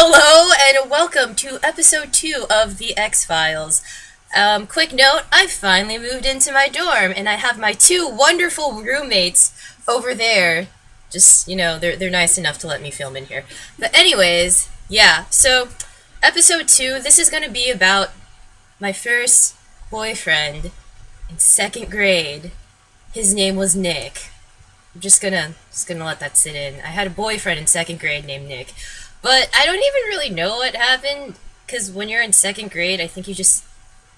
Hello and welcome to episode 2 of the ExFiles. Quick note, I finally moved into my dorm and I have my two wonderful roommates over there. Just, they're nice enough to let me film in here. But anyways, yeah, so episode 2, this is going to be about my first boyfriend in second grade. His name was Nikk. I'm just gonna let that sit in. I had a boyfriend in second grade named Nikk. But I don't even really know what happened, because when you're in second grade, I think you just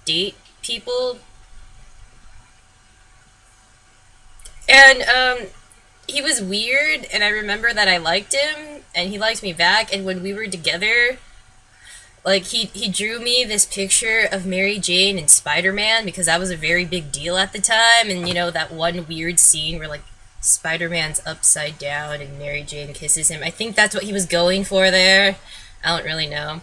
date people. And, he was weird, and I remember that I liked him, and he liked me back, and when we were together, like, he drew me this picture of Mary Jane and Spider-Man, because that was a very big deal at the time, and, that one weird scene where, like, Spider-Man's upside down and Mary Jane kisses him. I think that's what he was going for there. I don't really know.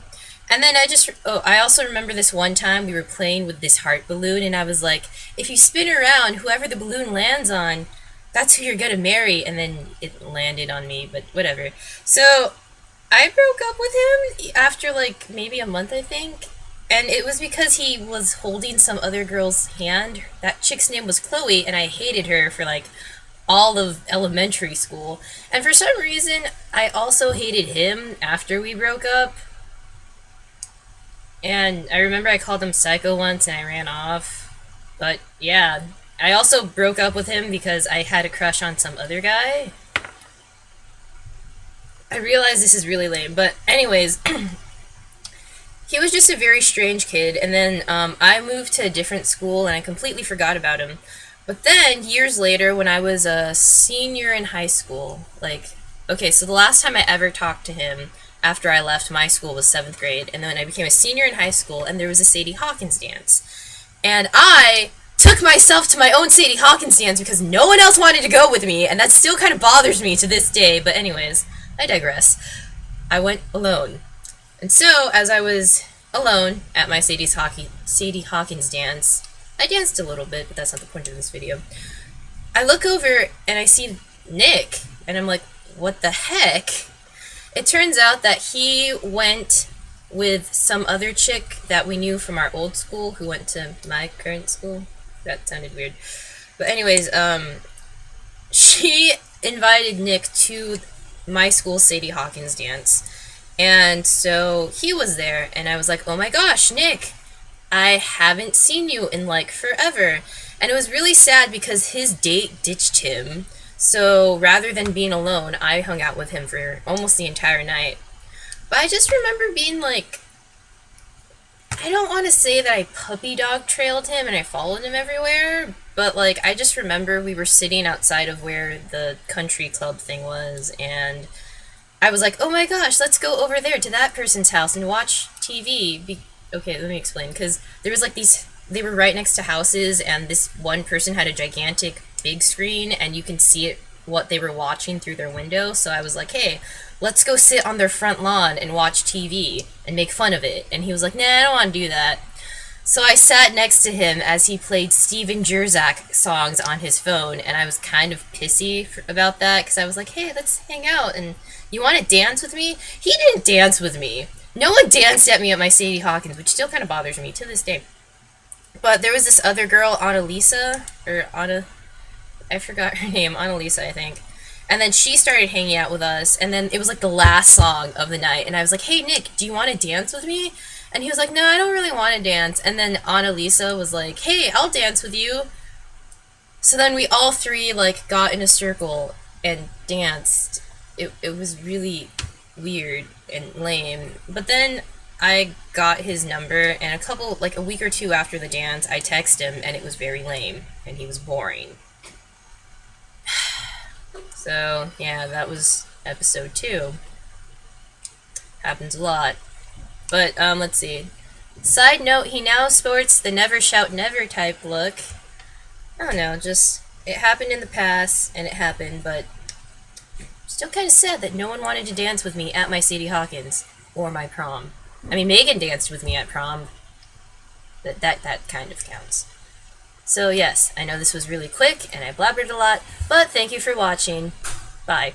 And then I also remember this one time we were playing with this heart balloon and I was like, if you spin around, whoever the balloon lands on, that's who you're gonna marry. And then it landed on me, but whatever. So I broke up with him after like maybe a month, I think. And it was because he was holding some other girl's hand. That chick's name was Chloe and I hated her for like all of elementary school. And for some reason, I also hated him after we broke up. And I remember I called him psycho once and I ran off. But yeah, I also broke up with him because I had a crush on some other guy. I realize this is really lame, but anyways, he was just a very strange kid. And then I moved to a different school and I completely forgot about him. But then, years later, when I was a senior in high school, so the last time I ever talked to him after I left my school was 7th grade, and then I became a senior in high school, and there was a Sadie Hawkins dance. And I took myself to my own Sadie Hawkins dance because no one else wanted to go with me, and that still kind of bothers me to this day, but anyways, I digress. I went alone. And so, as I was alone at my Sadie Hawkins dance, I danced a little bit, but that's not the point of this video. I look over and I see Nikk, and I'm like, what the heck? It turns out that he went with some other chick that we knew from our old school who went to my current school. That sounded weird. But anyways, she invited Nikk to my school Sadie Hawkins dance. And so he was there, and I was like, oh my gosh, Nikk! I haven't seen you in like forever. And it was really sad because his date ditched him. So rather than being alone, I hung out with him for almost the entire night. But I just remember being like, I don't want to say that I puppy dog trailed him and I followed him everywhere, but like I just remember we were sitting outside of where the country club thing was, and I was like, oh my gosh, let's go over there to that person's house and watch TV. Okay, let me explain, because there was like they were right next to houses, and this one person had a gigantic big screen, and you can see what they were watching through their window, so I was like, hey, let's go sit on their front lawn and watch TV and make fun of it, and he was like, nah, I don't want to do that. So I sat next to him as he played Steven Jerzak songs on his phone, and I was kind of pissy about that, because I was like, hey, let's hang out, and you want to dance with me? He didn't dance with me. No one danced at me at my Sadie Hawkins, which still kind of bothers me to this day. But there was this other girl, I forgot her name, Annalisa, I think. And then she started hanging out with us, and then it was like the last song of the night, and I was like, hey, Nikk, do you want to dance with me? And he was like, no, I don't really want to dance. And then Annalisa was like, hey, I'll dance with you. So then we all three, like, got in a circle and danced. It was really weird and lame. But then I got his number, and a week or two after the dance, I texted him, and it was very lame, and he was boring. So, yeah, that was episode 2. Happens a lot. But, let's see. Side note, he now sports the never shout never type look. I don't know, just, it happened in the past, and it happened, but still kind of sad that no one wanted to dance with me at my Sadie Hawkins, or my prom. I mean, Megan danced with me at prom. That kind of counts. So yes, I know this was really quick, and I blabbered a lot, but thank you for watching. Bye.